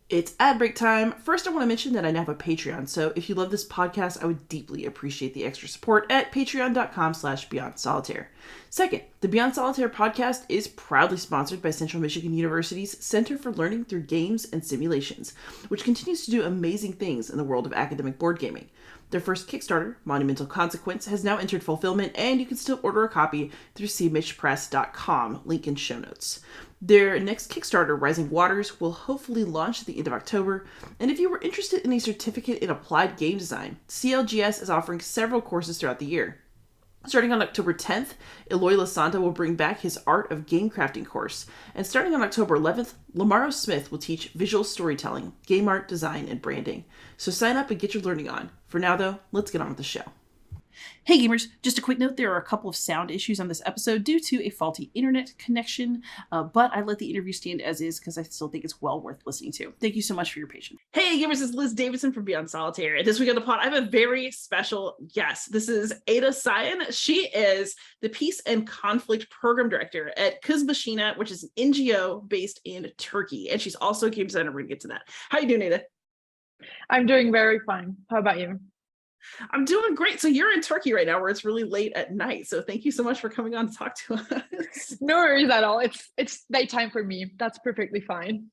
It's ad break time. First, I want to mention that I now have a Patreon, so if you love this podcast, I would deeply appreciate the extra support at patreon.com/Beyond Solitaire. Second, the Beyond Solitaire podcast is proudly sponsored by Central Michigan University's Center for Learning Through Games and Simulations, which continues to do amazing things in the world of academic board gaming. Their first Kickstarter, Monumental Consequence, has now entered fulfillment, and you can still order a copy through cmhpress.com, link in show notes. Their next Kickstarter, Rising Waters, will hopefully launch at the end of October, and if you were interested in a certificate in applied game design, CLGS is offering several courses throughout the year. Starting on October 10th, Eloy Lasanta will bring back his Art of Game Crafting course, and starting on October 11th, Lamaro Smith will teach visual storytelling, game art design, and branding. So sign up and get your learning on. For now, though, let's get on with the show. Hey gamers, just a quick note, there are a couple of sound issues on this episode due to a faulty internet connection, but I let the interview stand as is because I still think it's well worth listening to. Thank you so much for your patience. Hey gamers, it's Liz Davidson from Beyond Solitaire, and this week on the pod, I have a very special guest. This is Ada Sayin. She is the Peace and Conflict Program Director at Kuzbashina, which is an NGO based in Turkey, and she's also a game designer. We're gonna get to that. How you doing, Ada? I'm doing very fine. How about you? I'm doing great. So you're in Turkey right now where it's really late at night. So thank you so much for coming on to talk to us. No worries at all. It's daytime for me. That's perfectly fine.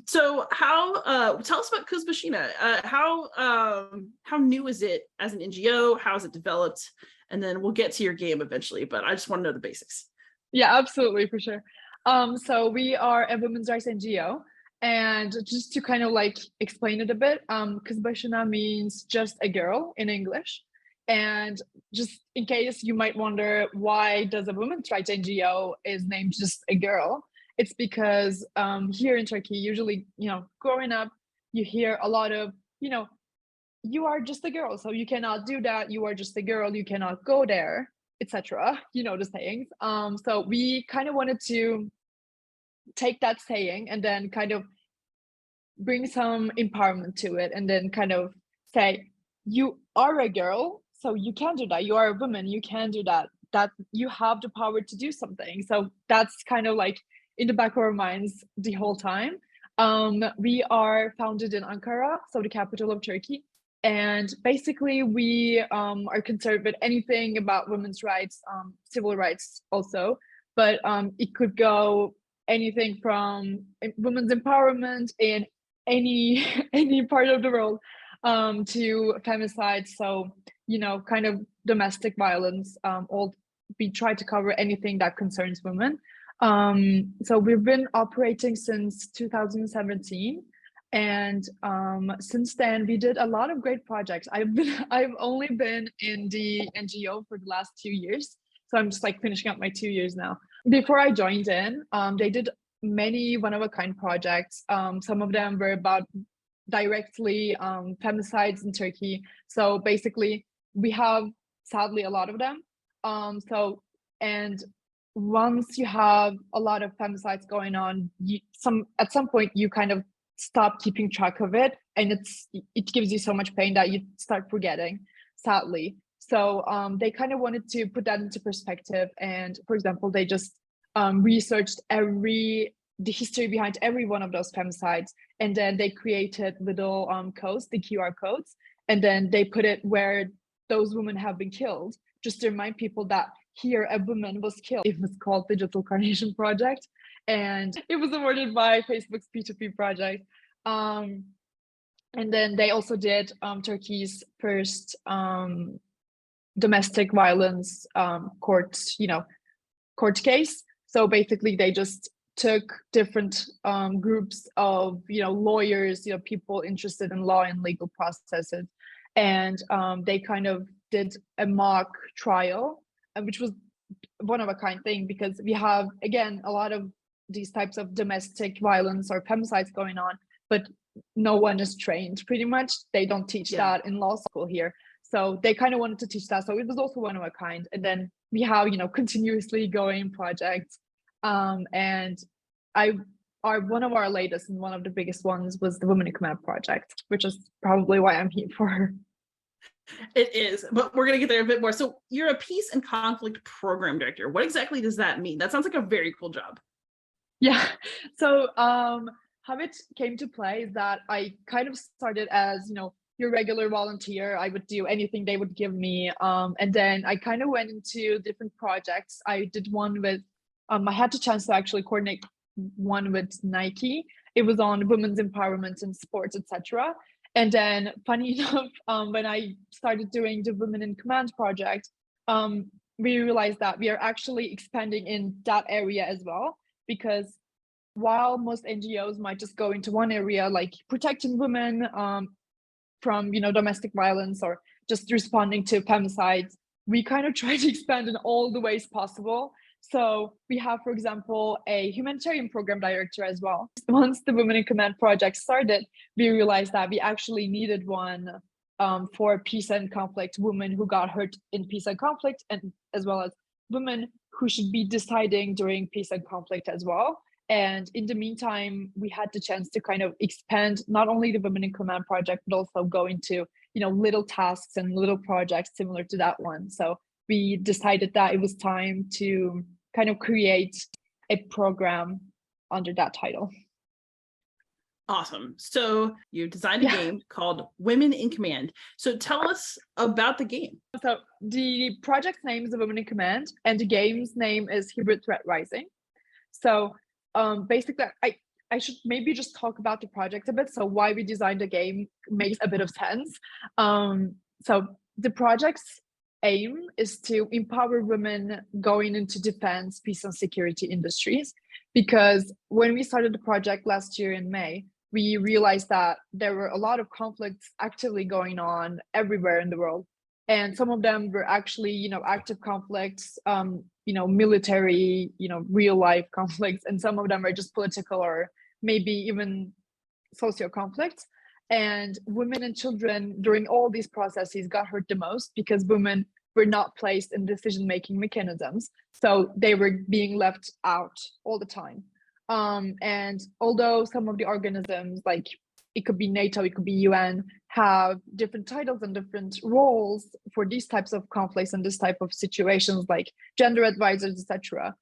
So how tell us about Kuzbashina. How new is it as an NGO? How is it developed? And then we'll get to your game eventually, but I just want to know the basics. Yeah, absolutely, for sure. So we are a women's rights NGO. And just to kind of like explain it a bit, Kızbaşına means just a girl in English. And just in case you might wonder why does a women's rights NGO is named just a girl, it's because here in Turkey, usually, growing up, you hear a lot of, you are just a girl, so you cannot do that. You are just a girl, you cannot go there, etc. You know the sayings. So we kind of wanted to take that saying and then kind of bring some empowerment to it, and then kind of say, you are a girl, so you can do that. You are a woman, you can do that. That you have the power to do something. So that's kind of like in the back of our minds the whole time. We are founded in Ankara, so the capital of Turkey. And basically we are concerned with anything about women's rights, civil rights also, but it could go anything from women's empowerment in any part of the world, to femicide. So, kind of domestic violence. We try to cover anything that concerns women. So we've been operating since 2017. And since then we did a lot of great projects. I've only been in the NGO for the last 2 years. So I'm just like finishing up my 2 years now. Before I joined in, they did many one-of-a-kind projects. Some of them were about directly femicides in Turkey. So basically, we have sadly a lot of them. And once you have a lot of femicides going on, at some point you kind of stop keeping track of it, and it gives you so much pain that you start forgetting, sadly. So they kind of wanted to put that into perspective. And for example, they just researched the history behind every one of those femicides. And then they created little codes, the QR codes, and then they put it where those women have been killed, just to remind people that here a woman was killed. It was called Digital Carnation Project, and it was awarded by Facebook's P2P project. And then they also did Turkey's first domestic violence court case. So basically they just took different groups of lawyers, people interested in law and legal processes, and they kind of did a mock trial, which was one of a kind thing, because we have, again, a lot of these types of domestic violence or femicides going on, but no one is trained. Pretty much they don't teach that in law school here. So they kind of wanted to teach that. So it was also one of a kind. And then we have, continuously going projects. And one of our latest and one of the biggest ones was the Women in Command project, which is probably why I'm here for. It is, but we're going to get there a bit more. So you're a peace and conflict program director. What exactly does that mean? That sounds like a very cool job. Yeah. So how it came to play is that I kind of started as, your regular volunteer. I would do anything they would give me. And then I kind of went into different projects. I did one with, I had the chance to actually coordinate one with Nike. It was on women's empowerment in sports, etc. And then, funny enough, when I started doing the Women in Command project, we realized that we are actually expanding in that area as well, because while most NGOs might just go into one area, like protecting women from domestic violence or just responding to femicides, we kind of try to expand in all the ways possible. So we have, for example, a humanitarian program director as well. Once the Women in Command project started, we realized that we actually needed one for peace and conflict, women who got hurt in peace and conflict, and as well as women who should be deciding during peace and conflict as well. And in the meantime, we had the chance to kind of expand not only the Women in Command project, but also go into, little tasks and little projects similar to that one. So we decided that it was time to kind of create a program under that title. Awesome. So you designed a game called Women in Command. So tell us about the game. So the project's name is the Women in Command, and the game's name is Hybrid Threat Rising. So basically, I should maybe just talk about the project a bit. So why we designed the game makes a bit of sense. So the project's aim is to empower women going into defense, peace, and security industries. Because when we started the project last year in May, we realized that there were a lot of conflicts actively going on everywhere in the world. And some of them were actually, active conflicts, military, real life conflicts. And some of them are just political or maybe even socio conflicts. And women and children during all these processes got hurt the most because women were not placed in decision-making mechanisms. So they were being left out all the time. And although some of the organisms, like it could be NATO, it could be UN, have different titles and different roles for these types of conflicts and this type of situations, like gender advisors, etc.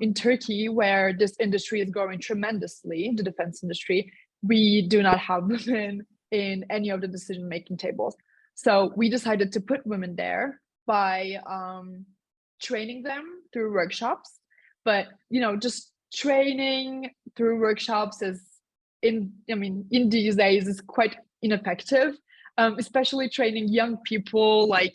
In Turkey, where this industry is growing tremendously, the defense industry, we do not have women in any of the decision-making tables. So we decided to put women there by training them through workshops. But, just training through workshops is in these days is quite ineffective, especially training young people. I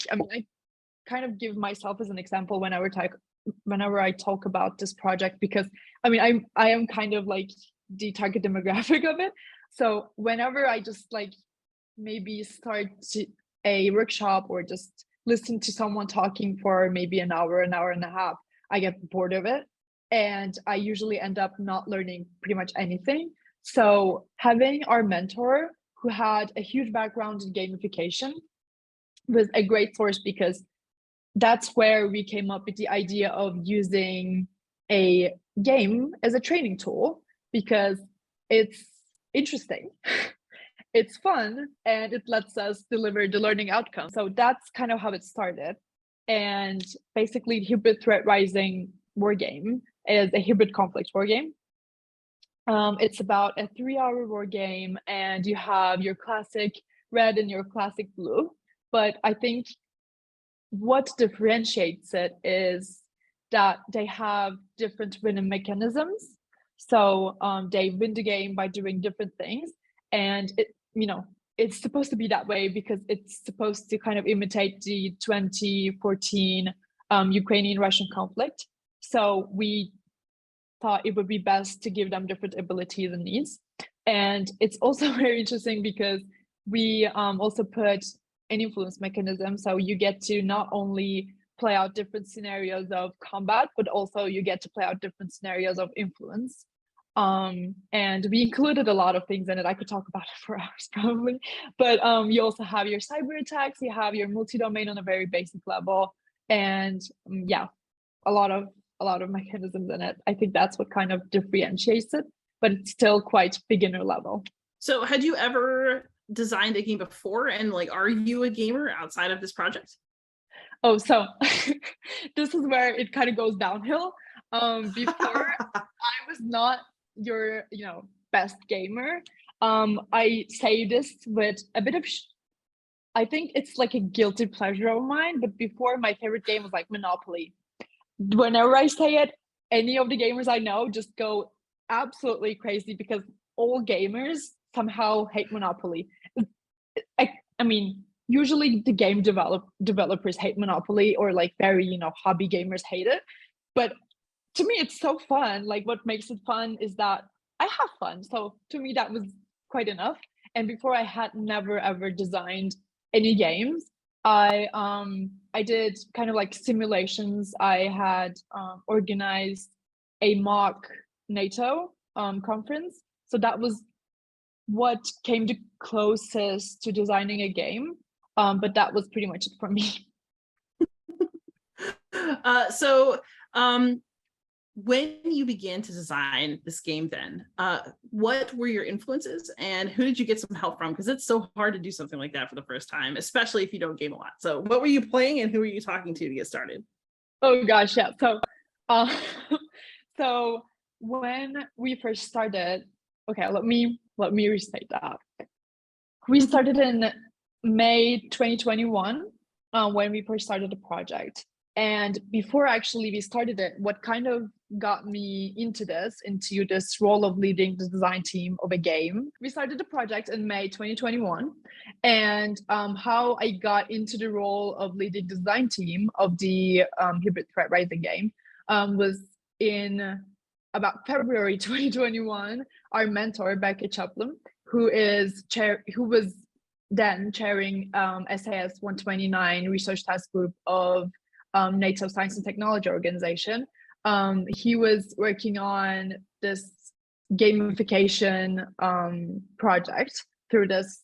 kind of give myself as an example whenever I talk about this project, because I am kind of like the target demographic of it. So whenever I just maybe start a workshop or just listen to someone talking for maybe an hour and a half, I get bored of it. And I usually end up not learning pretty much anything. So having our mentor, who had a huge background in gamification, was a great source, because that's where we came up with the idea of using a game as a training tool, because it's interesting, it's fun, and it lets us deliver the learning outcome. So that's kind of how it started. And basically, Hybrid Threat Rising war game is a hybrid conflict war game. It's about a 3-hour war game, and you have your classic red and your classic blue. But I think what differentiates it is that they have different winning mechanisms. So they win the game by doing different things. And it's supposed to be that way because it's supposed to kind of imitate the 2014 Ukrainian-Russian conflict. So we thought it would be best to give them different abilities and needs. And it's also very interesting because we also put an influence mechanism. So you get to not only play out different scenarios of combat, but also you get to play out different scenarios of influence. And we included a lot of things in it. I could talk about it for hours probably, but you also have your cyber attacks, you have your multi-domain on a very basic level, and a lot of mechanisms in it. I think that's what kind of differentiates it, but it's still quite beginner level. So had you ever designed a game before, and are you a gamer outside of this project? Oh, so this is where it kind of goes downhill. Before I was not your best gamer. I say this with a bit of I think it's like a guilty pleasure of mine, but before, my favorite game was like Monopoly. Whenever I say it, any of the gamers I know just go absolutely crazy because all gamers somehow hate Monopoly. I mean, usually the game developers hate Monopoly, or like very, hobby gamers hate it. But to me, it's so fun. Like, what makes it fun is that I have fun. So to me, that was quite enough. And before, I had never ever designed any games. I did kind of like simulations. I had organized a mock NATO conference. So that was what came the closest to designing a game. But that was pretty much it for me. So when you began to design this game, then what were your influences and who did you get some help from? Because it's so hard to do something like that for the first time, especially if you don't game a lot. So what were you playing and who were you talking to get started? Oh gosh, yeah. So so when we first started, okay, let me restate that. We started in May 2021 when we first started the project. And before actually we started it, what kind of got me into this role of leading the design team of a game, we started the project in May 2021. And how I got into the role of leading the design team of the Hybrid Threat Rising game was in about February 2021. Our mentor, Becky Chaplin, who was then chairing SAS 129 research task group of NATO Science and Technology Organization. He was working on this gamification project through this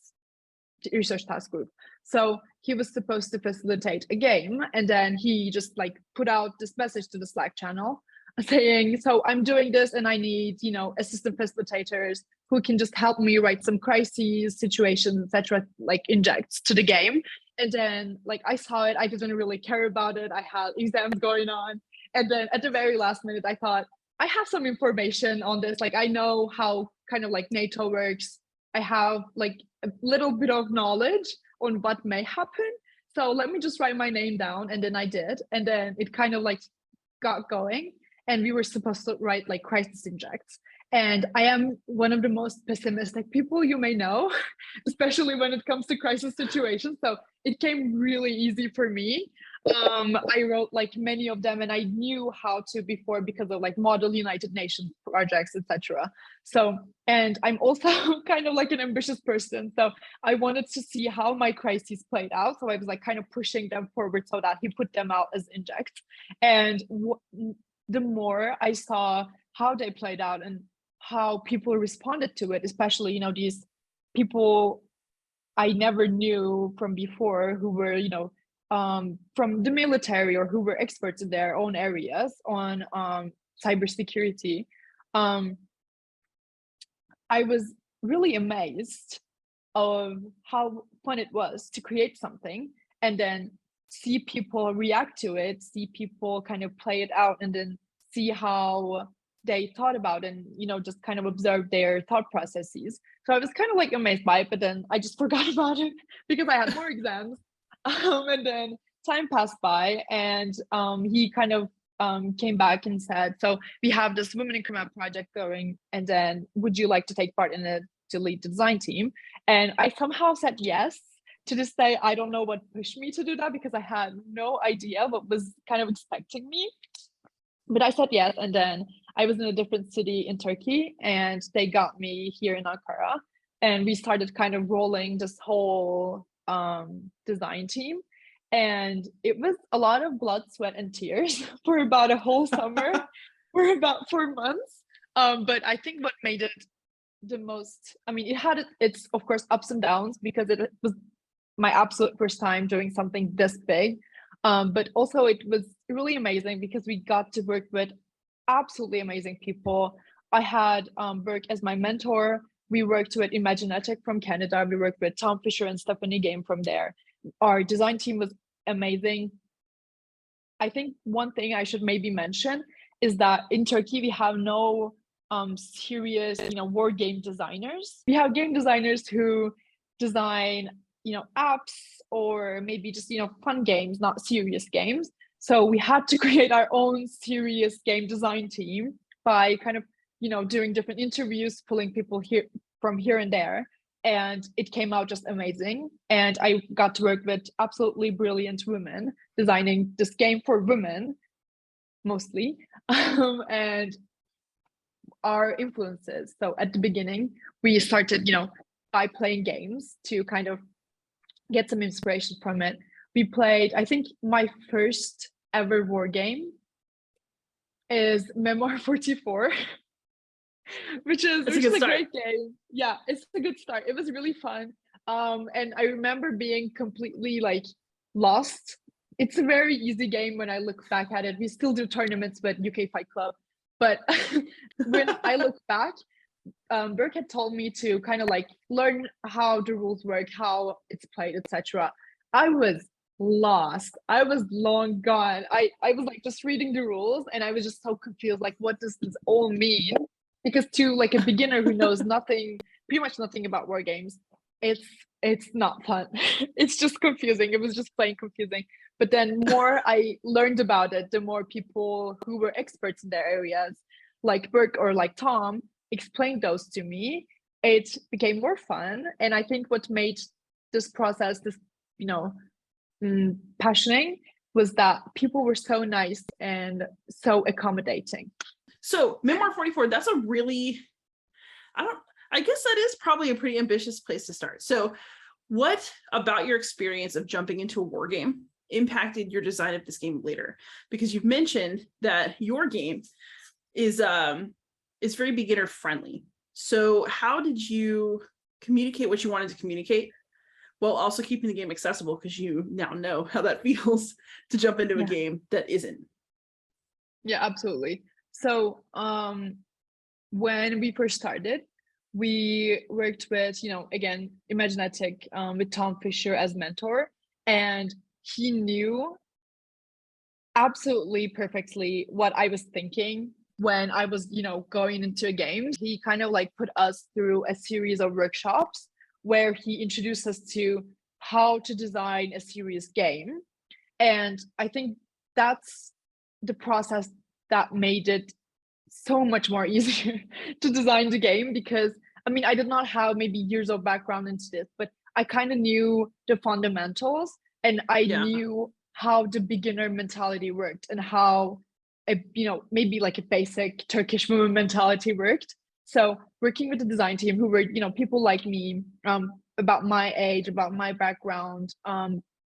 research task group. So he was supposed to facilitate a game, and then he just like put out this message to the Slack channel saying, so I'm doing this and I need, assistant facilitators who can just help me write some crises, situations, etc., like injects to the game. And then like I saw it, I didn't really care about it. I had exams going on. And then at the very last minute, I thought, I have some information on this. Like I know how kind of like NATO works. I have like a little bit of knowledge on what may happen. So let me just write my name down. And then I did. And then it kind of like got going. And we were supposed to write like crisis injects. And I am one of the most pessimistic people you may know, especially when it comes to crisis situations. So it came really easy for me. I wrote like many of them, and I knew how to before because of like Model United Nations projects, etc. So, and I'm also kind of like an ambitious person. So I wanted to see how my crises played out. So I was like kind of pushing them forward so that he put them out as injects. And the more I saw how they played out and how people responded to it, especially, these people I never knew from before who were, from the military or who were experts in their own areas on cybersecurity. I was really amazed of how fun it was to create something and then see people react to it, see people kind of play it out, and then see how they thought about it and, just kind of observe their thought processes. So I was kind of like amazed by it, but then I just forgot about it because I had more exams. And then time passed by, and he kind of came back and said, so we have this Women in Command project going, and then would you like to take part in it to lead the design team? And I somehow said yes. To this day, I don't know what pushed me to do that because I had no idea what was kind of expecting me. But I said yes, and then I was in a different city in Turkey, and they got me here in Ankara, and we started kind of rolling this whole design team. And it was a lot of blood, sweat, and tears for about a whole summer, for about 4 months. But I think what made it the most, I mean, it had its, of course, ups and downs because it was my absolute first time doing something this big. But also it was really amazing because we got to work with absolutely amazing people. I had Burke as my mentor. We worked with Imaginetic from Canada. We worked with Tom Fisher and Stephanie Game from there. Our design team was amazing. I think one thing I should maybe mention is that in Turkey, we have no serious, war game designers. We have game designers who design, apps or maybe just, fun games, not serious games. So we had to create our own serious game design team by kind of, doing different interviews, pulling people from here and there. And it came out just amazing. And I got to work with absolutely brilliant women designing this game for women, mostly. And our influences. So at the beginning, we started, by playing games to kind of get some inspiration from it. We played, I think my first ever war game is Memoir 44, which is a great game. Yeah, it's a good start. It was really fun. And I remember being completely like lost. It's a very easy game when I look back at it. We still do tournaments with UK Fight Club. But when I look back, Burke had told me to kind of like learn how the rules work, how it's played, etc. I was lost. I was long gone. I was like just reading the rules and I was just so confused. Like, what does this all mean? Because to like a beginner who knows nothing, pretty much nothing about war games, it's not fun. It's just confusing. It was just plain confusing. But then more I learned about it, the more people who were experts in their areas, like Burke or like Tom, explained those to me. It became more fun. And I think what made this process, this, passioning was that people were so nice and so accommodating. So Memoir 44, that's a really, I guess that is probably a pretty ambitious place to start. So what about your experience of jumping into a war game impacted your design of this game later? Because you've mentioned that your game is very beginner friendly. So how did you communicate what you wanted to communicate while also keeping the game accessible? Because you now know how that feels to jump into a game that isn't. Yeah, absolutely. So when we first started, we worked with, again, Imaginetic with Tom Fisher as mentor, and he knew absolutely perfectly what I was thinking when I was, going into a game. He kind of like put us through a series of workshops where he introduced us to how to design a serious game. And I think that's the process that made it so much more easier to design the game, because I did not have maybe years of background into this, but I kind of knew the fundamentals and I knew how the beginner mentality worked and how maybe like a basic Turkish woman mentality worked. So working with the design team who were, people like me, about my age, about my background,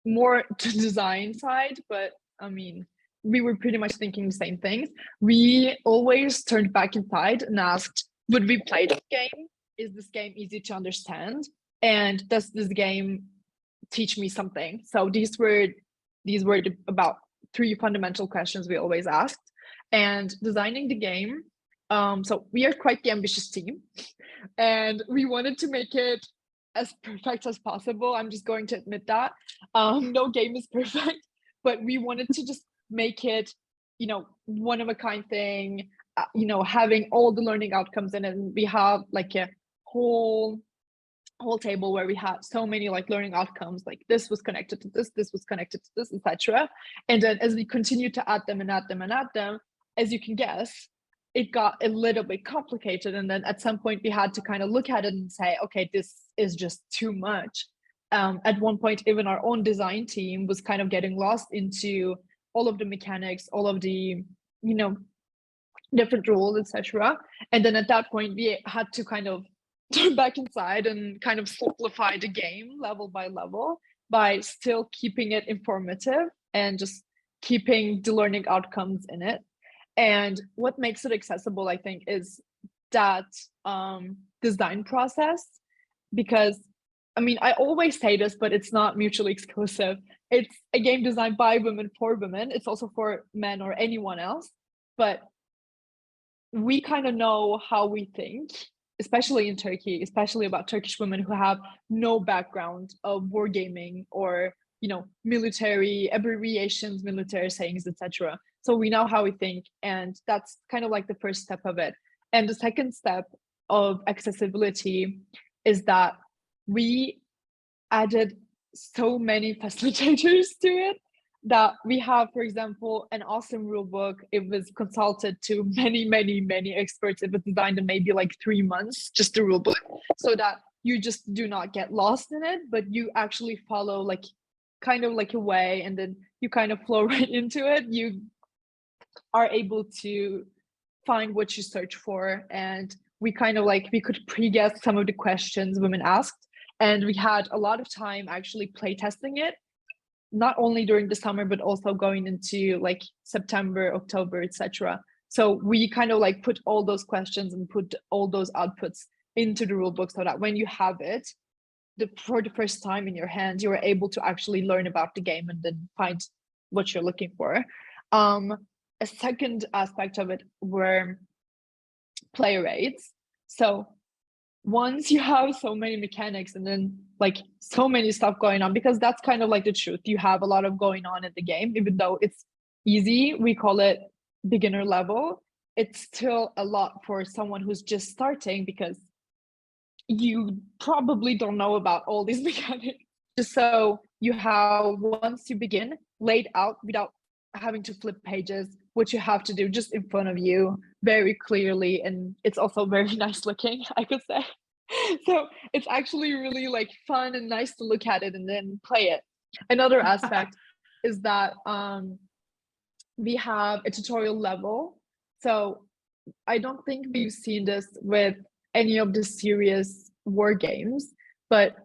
more to design side, but we were pretty much thinking the same things. We always turned back inside and asked, would we play this game? Is this game easy to understand? And does this game teach me something? So these were about 3 fundamental questions we always asked. And designing the game, so we are quite the ambitious team, and we wanted to make it as perfect as possible. I'm just going to admit that. No game is perfect, but we wanted to just make it, one of a kind thing, having all the learning outcomes in it. And we have like a whole table where we have so many like learning outcomes, like this was connected to this was connected to this, etc. And then as we continue to add them, as you can guess, it got a little bit complicated. And then at some point we had to kind of look at it and say, okay, this is just too much. At one point, even our own design team was kind of getting lost into all of the mechanics, all of the, different rules, etc. And then at that point, we had to kind of turn back inside and kind of simplify the game level by level by still keeping it informative and just keeping the learning outcomes in it. And what makes it accessible, I think, is that design process, because I always say this, but it's not mutually exclusive. It's a game designed by women for women. It's also for men or anyone else. But we kind of know how we think, especially in Turkey, especially about Turkish women who have no background of wargaming or, military abbreviations, military sayings, etc. So we know how we think, and that's kind of like the first step of it. And the second step of accessibility is that we added so many facilitators to it, that we have, for example, an awesome rule book. It was consulted to many experts. It was designed in maybe like 3 months, just the rule book, so that you just do not get lost in it, but you actually follow like kind of like a way, and then you kind of flow right into it. You are able to find what you search for, and we kind of like, we could pre-guess some of the questions women asked, and we had a lot of time actually play testing it, not only during the summer but also going into like September, October, etc. So we kind of like put all those questions and put all those outputs into the rule book, so that when you have it for the first time in your hand, you're able to actually learn about the game and then find what you're looking for. A second aspect of it were player rates. So once you have so many mechanics and then like so many stuff going on, because that's kind of like the truth, you have a lot of going on in the game, even though it's easy, we call it beginner level, it's still a lot for someone who's just starting, because you probably don't know about all these mechanics. Just so you have, once you begin, laid out without having to flip pages, what you have to do just in front of you very clearly, and it's also very nice looking, I could say. So it's actually really like fun and nice to look at it and then play it. Another aspect is that we have a tutorial level. So I don't think we've seen this with any of the serious war games, but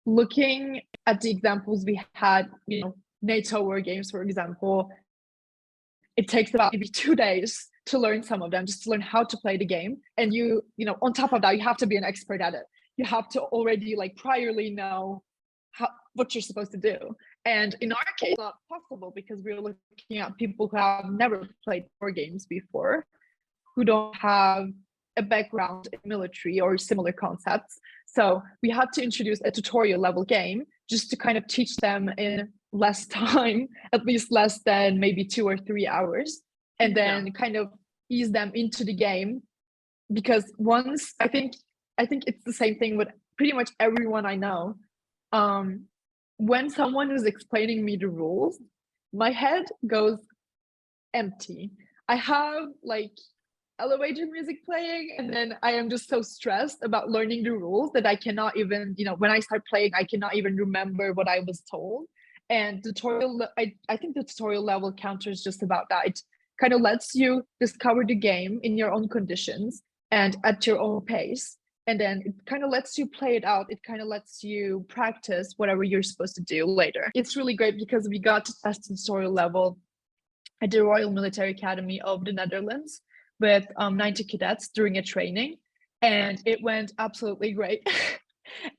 looking at the examples we had, you know, NATO war games, for example, it takes about maybe 2 days to learn some of them, just to learn how to play the game. And you know, on top of that, you have to be an expert at it. You have to already like priorly know what you're supposed to do. And in our case, it's not possible, because we're looking at people who have never played war games before, who don't have a background in military or similar concepts. So we had to introduce a tutorial level game just to kind of teach them in less time, at least less than maybe 2 or 3 hours, and then kind of ease them into the game. Because once, I think it's the same thing with pretty much everyone I know. When someone is explaining me the rules, my head goes empty. I have like elevator music playing, and then I am just so stressed about learning the rules that I cannot even, you know, when I start playing, I cannot even remember what I was told. And tutorial, I think the tutorial level counters just about that. It kind of lets you discover the game in your own conditions and at your own pace. And then it kind of lets you play it out. It kind of lets you practice whatever you're supposed to do later. It's really great because we got to test the tutorial level at the Royal Military Academy of the Netherlands with 90 cadets during a training, and it went absolutely great.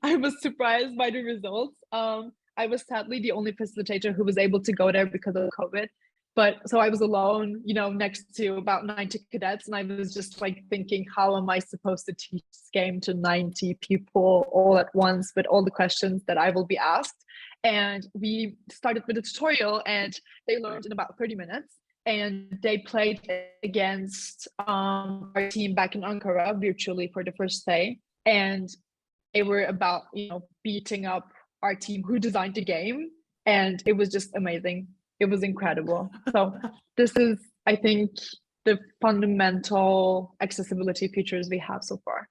I was surprised by the results. I was sadly the only facilitator who was able to go there because of COVID. But so I was alone, you know, next to about 90 cadets, and I was just like thinking, how am I supposed to teach this game to 90 people all at once with all the questions that I will be asked? And we started with a tutorial, and they learned in about 30 minutes. And they played against our team back in Ankara virtually for the first day. And they were about, you know, beating up our team who designed the game. And it was just amazing. It was incredible. So this is, I think, the fundamental accessibility features we have so far.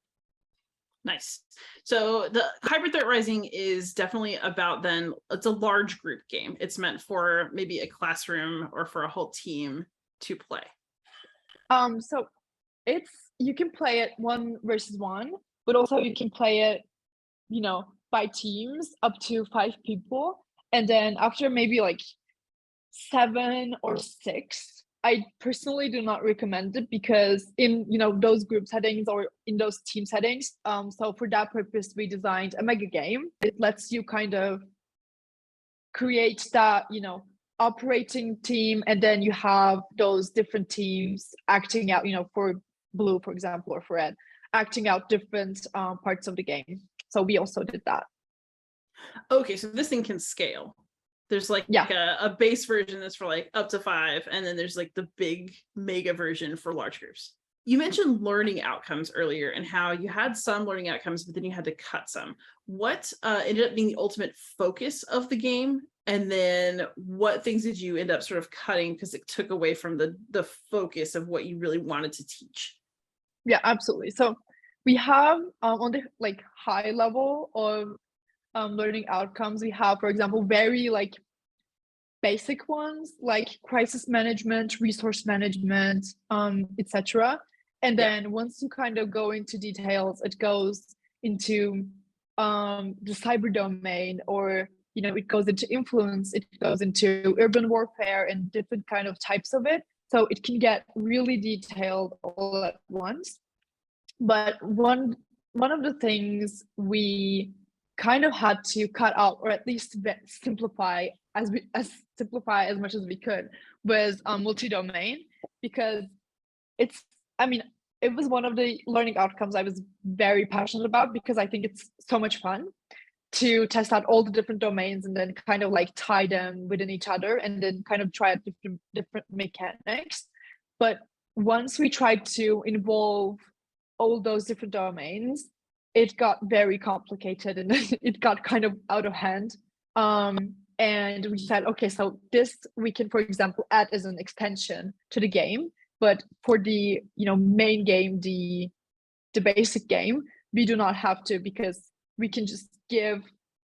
Nice. So the Hybrid Threat Rising is definitely about, then it's a large group game. It's meant for maybe a classroom or for a whole team to play. So it's, you can play it 1 versus 1, but also you can play it, you know, by teams up to 5 people. And then after maybe like 7 or 6, I personally do not recommend it, because in, you know, those group settings or in those team settings, so for that purpose we designed a mega game. It lets you kind of create that, you know, operating team, and then you have those different teams acting out, you know, for blue, for example, or for red, acting out different parts of the game. So we also did that. Okay, so this thing can scale. There's like, a base version that's for like up to 5, and then there's like the big mega version for large groups. You mentioned learning outcomes earlier and how you had some learning outcomes, but then you had to cut some. What ended up being the ultimate focus of the game? And then what things did you end up sort of cutting because it took away from the focus of what you really wanted to teach? Yeah, absolutely. So we have on the like high level of learning outcomes, we have, for example, very like basic ones like crisis management, resource management, etc. And Yeah. then once you kind of go into details, it goes into the cyber domain, or it goes into influence, it goes into urban warfare and different kind of types of it. So it can get really detailed all at once. But one of the things we kind of had to cut out, or at least simplify as much as we could, was multi-domain, because it's I mean it was one of the learning outcomes I was very passionate about, because I think it's so much fun to test out all the different domains and then kind of like tie them within each other and then kind of try out different mechanics. But once we tried to involve all those different domains, it got very complicated and it got kind of out of hand. And we said, okay, so this we can, for example, add as an extension to the game, but for the main game, the basic game, we do not have to, because we can just give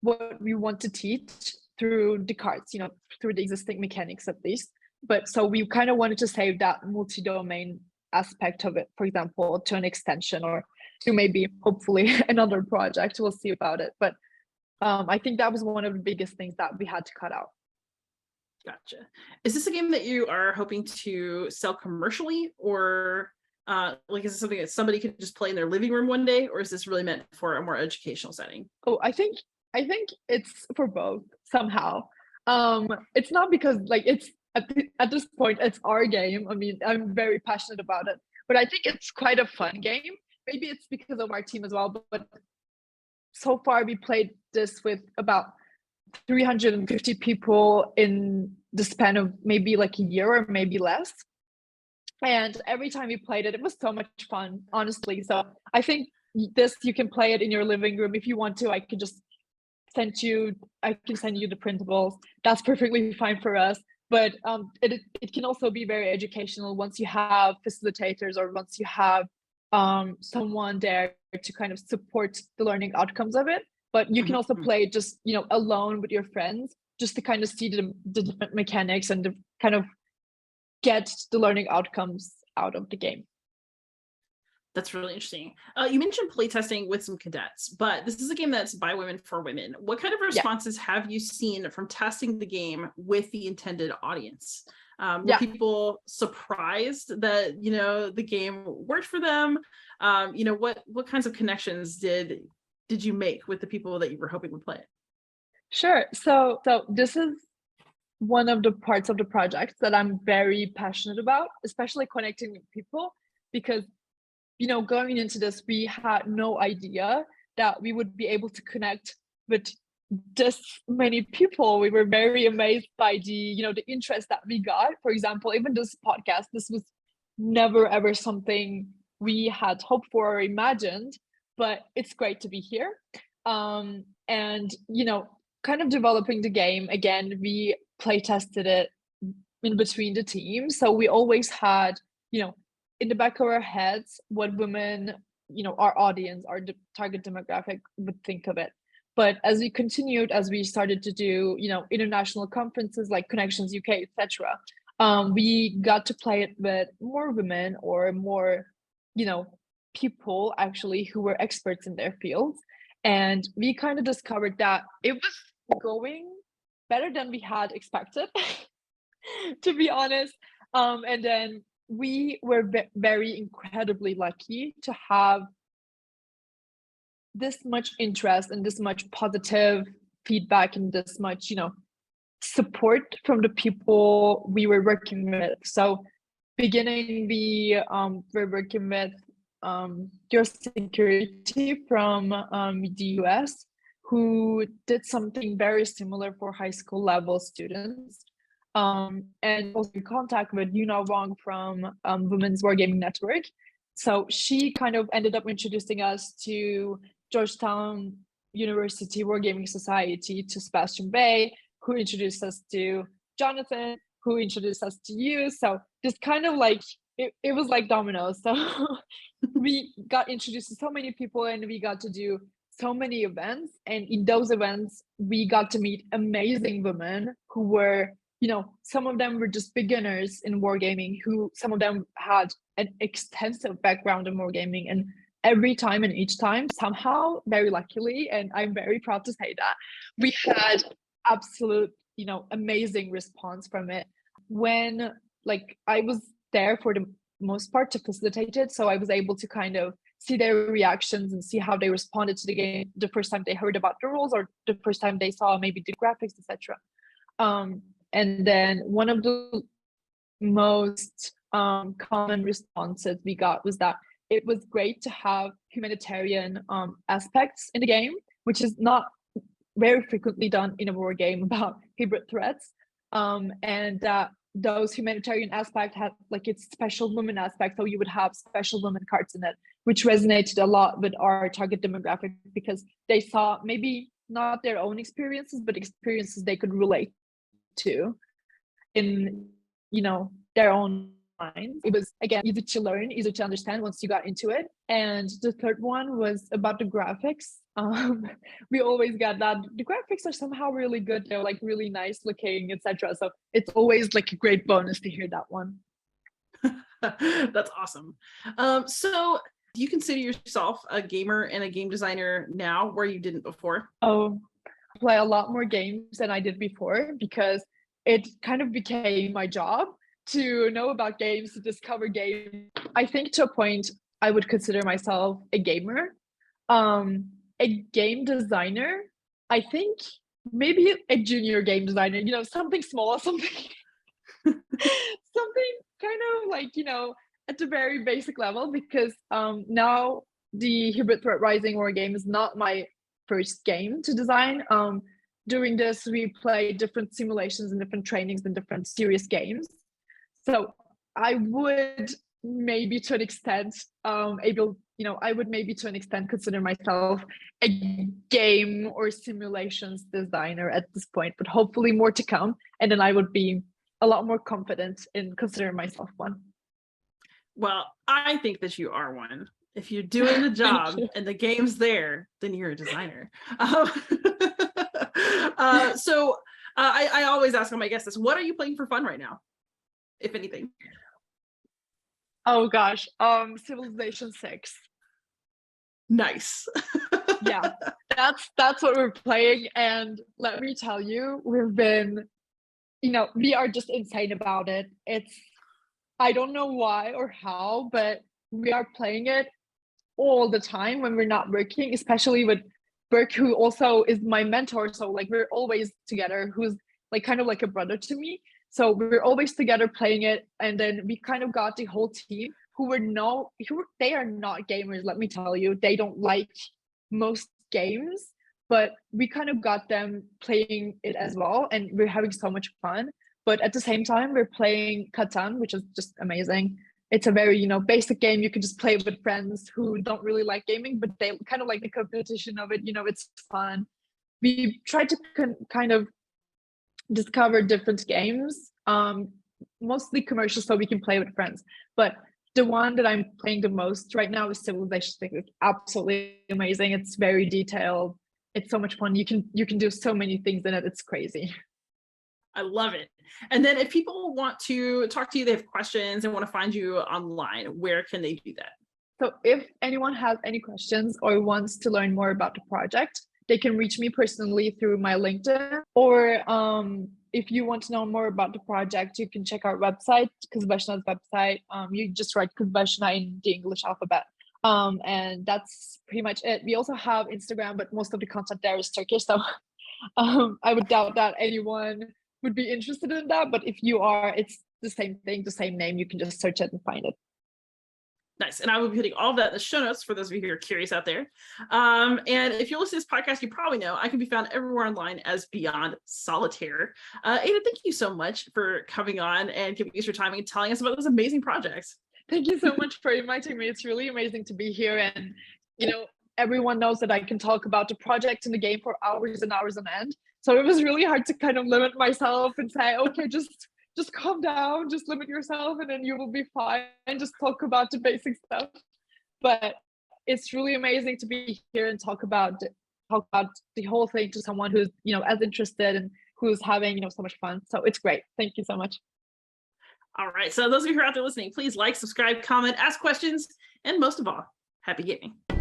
what we want to teach through the cards, through the existing mechanics at least. But so we kind of wanted to save that multi-domain aspect of it, for example, to an extension, or to maybe hopefully another project. We'll see about it. But I think that was one of the biggest things that we had to cut out. Gotcha. Is this a game that you are hoping to sell commercially, or like is this something that somebody could just play in their living room one day, or is this really meant for a more educational setting? Oh, I think it's for both somehow. It's not because like it's at this point it's our game. I mean, I'm very passionate about it, but I think it's quite a fun game. Maybe it's because of our team as well, but so far we played this with about 350 people in the span of maybe like a year or maybe less. And every time we played it, it was so much fun, honestly. So I think this, you can play it in your living room if you want to. I can send you the printables. That's perfectly fine for us. But it can also be very educational once you have facilitators, or once you have someone there to kind of support the learning outcomes of it. But you can also play just alone with your friends, just to kind of see the different mechanics and to kind of get the learning outcomes out of the game. That's really interesting. You mentioned playtesting with some cadets, but this is a game that's by women for women. What kind of responses have you seen from testing the game with the intended audience? Were people surprised that the game worked for them? What kinds of connections did you make with the people that you were hoping would play it? Sure. So this is one of the parts of the project that I'm very passionate about, especially connecting with people, because going into this, we had no idea that we would be able to connect with this many people. We were very amazed by the interest that we got. For example, even this podcast, this was never ever something we had hoped for or imagined, but it's great to be here. And kind of developing the game again, we play tested it in between the teams, so we always had in the back of our heads what women, our audience, our target demographic would think of it. But as we continued, as we started to do international conferences like Connections UK, etc., we got to play it with more women, or more people actually who were experts in their fields. And we kind of discovered that it was going better than we had expected, to be honest. And then we were very incredibly lucky to have this much interest and this much positive feedback and this much support from the people we were working with. So beginning, we were working with your security from the US, who did something very similar for high school level students. And also in contact with Yuna Wong from Women's Wargaming Network. So she kind of ended up introducing us to Georgetown University Wargaming Society, to Sebastian Bay, who introduced us to Jonathan, who introduced us to you. So just kind of like it was like dominoes. So we got introduced to so many people, and we got to do so many events. And in those events, we got to meet amazing women who were, some of them were just beginners in wargaming, who some of them had an extensive background in wargaming. And every time and each time, somehow, very luckily, and I'm very proud to say that, we had absolute, amazing response from it. When I was there for the most part to facilitate it, so I was able to kind of see their reactions and see how they responded to the game the first time they heard about the rules, or the first time they saw maybe the graphics, etc. And then one of the most common responses we got was that it was great to have humanitarian aspects in the game, which is not very frequently done in a war game about hybrid threats. And those humanitarian aspect had its special women aspect, so you would have special women cards in it, which resonated a lot with our target demographic, because they saw maybe not their own experiences, but experiences they could relate to in their own minds. It was, again, easy to learn, easy to understand once you got into it. And the third one was about the graphics. We always get that the graphics are somehow really good, they're really nice looking, etc. So it's always a great bonus to hear that one. That's awesome. So do you consider yourself a gamer and a game designer now, where you didn't before? Oh, I play a lot more games than I did before, because it kind of became my job to know about games, to discover games. I think to a point I would consider myself a gamer. A game designer, I think maybe a junior game designer, something small, something something kind of at the very basic level, because now the Hybrid Threat Rising war game is not my first game to design. During this, we play different simulations and different trainings and different serious games. So I would maybe to an extent I would maybe to an extent consider myself a game or simulations designer at this point, but hopefully more to come. And then I would be a lot more confident in considering myself one. Well, I think that you are one. If you're doing the job and the game's there, then you're a designer. So I always ask my guests this: what are you playing for fun right now, if anything? Oh gosh, Civilization 6. Nice. Yeah, that's what we're playing, and let me tell you, we've been, we are just insane about it. I don't know why or how, but we are playing it all the time when we're not working, especially with Burke, who also is my mentor. So we're always together, who's kind of like a brother to me. So we're always together playing it. And then we kind of got the whole team they are not gamers, let me tell you. They don't like most games, but we kind of got them playing it as well. And we're having so much fun. But at the same time, we're playing Catan, which is just amazing. It's a very, basic game. You can just play with friends who don't really like gaming, but they kind of like the competition of it. It's fun. We try to kind of discover different games, mostly commercial, so we can play with friends. But the one that I'm playing the most right now is Civilization 6. It's absolutely amazing. It's very detailed. It's so much fun. You can do so many things in it. It's crazy. I love it. And then if people want to talk to you, they have questions and want to find you online, where can they do that? So if anyone has any questions or wants to learn more about the project, they can reach me personally through my LinkedIn, or if you want to know more about the project, you can check our website, Kuzbashna's website. You just write Kuzbashna in the English alphabet. And that's pretty much it. We also have Instagram, but most of the content there is Turkish. So I would doubt that anyone would be interested in that. But if you are, it's the same thing, the same name. You can just search it and find it. Nice. And I will be putting all of that in the show notes for those of you who are curious out there. And if you listen to this podcast, you probably know I can be found everywhere online as Beyond Solitaire. Ada, thank you so much for coming on and giving us your time and telling us about those amazing projects. Thank you so much for inviting me. It's really amazing to be here. And, you know, everyone knows that I can talk about the project and the game for hours and hours on end. So it was really hard to kind of limit myself and say, okay, just calm down, just limit yourself and then you will be fine. Just talk about the basic stuff. But it's really amazing to be here and talk about the whole thing to someone who's, you know, as interested and who's having, you know, so much fun. So it's great. Thank you so much. All right. So those of you who are out there listening, please like, subscribe, comment, ask questions, and most of all, happy gaming.